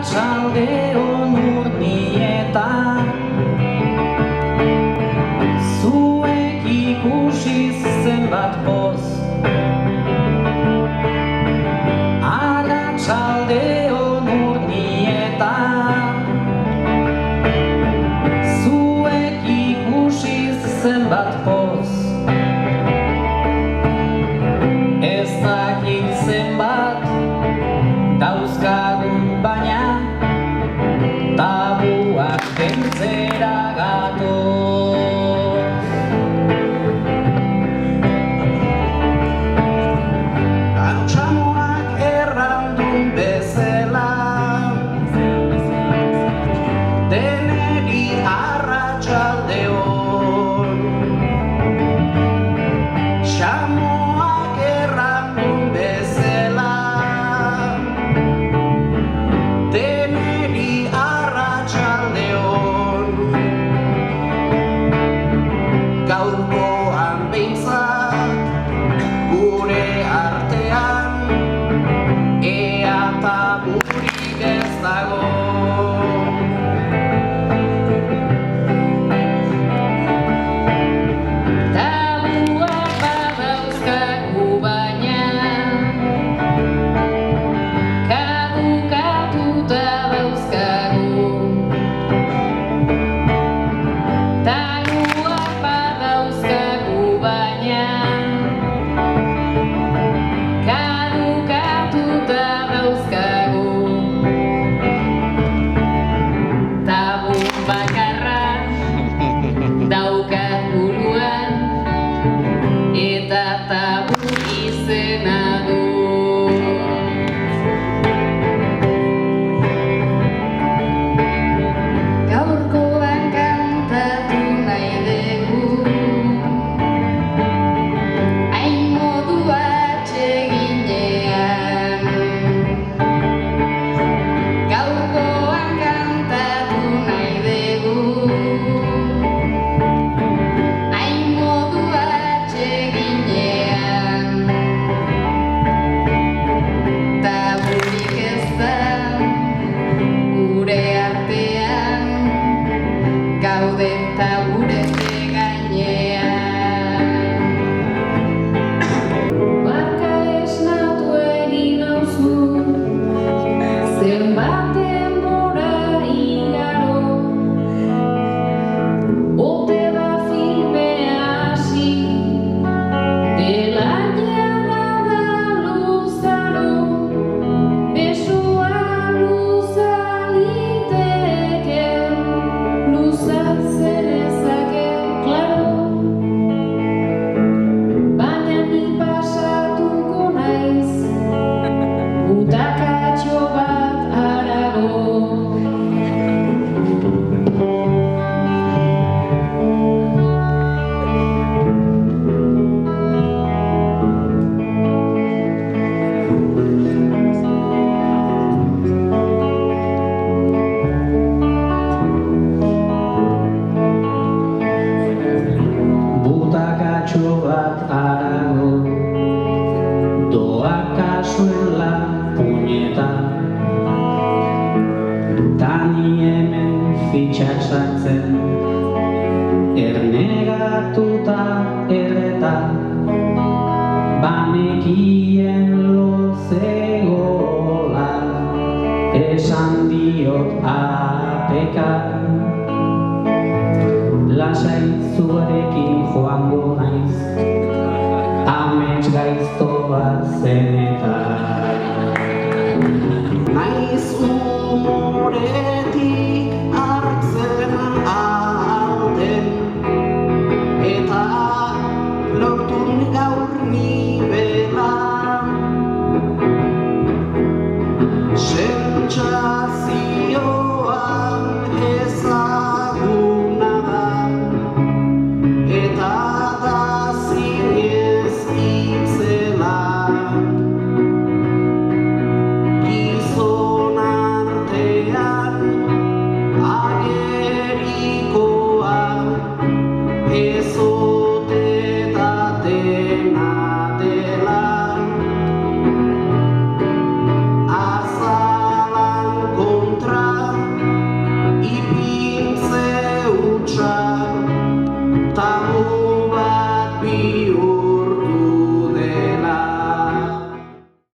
Arratsaldeon urnietan zuek ikusi zenbat poz. Arratsaldeon urnietan zuek ikusi zenbat poz. Ez dakit zenbat dauzkagun baina tabuak kentzera gatoz. Antxamoak errandun bezala deneri arratsaldeon. Xamoak errandun bezala deneri arratsaldeon. Gaurkoan behintzat gure artean ea taburik ez dago. Tabuak badauzkagu baina kadukatuta dauzkagu. Tabuak badauzkagu baina kadukatuta dauzkagu. Tabu bakarra daukat buruan eta tabu izena du. Gaurkoan kantatu nahi dugu, hain modu atseginean. Gaurkoan kantatu nahi dugu, hain modu atseginean. Taburik ez da gure artean, gaude eta gure gainean. Barka esnatu egin nauzu, zenbat denbora igaro. Ote da filmea hasi, delaia da luzaro. Besoa luza liteke, luzatzen ezake, klaro. Baina ni pasatuko naiz, butakatxo bat harago. Butakatxo bat harago, doa kasuela puñeta. Tani hemen fitxak sartzen, ernegatuta erreta. Banekien lozegola, esan diot apeka. Lasai zurekin joango naiz, amets gaizto bat zeneta. Naiz umoretik hartzen alden, eta lortun gaur nibela. Sentsazioan ezaguna da, eta da zinez itzela. Gizon artean agerikoa, ez ote da dena dela. hutsa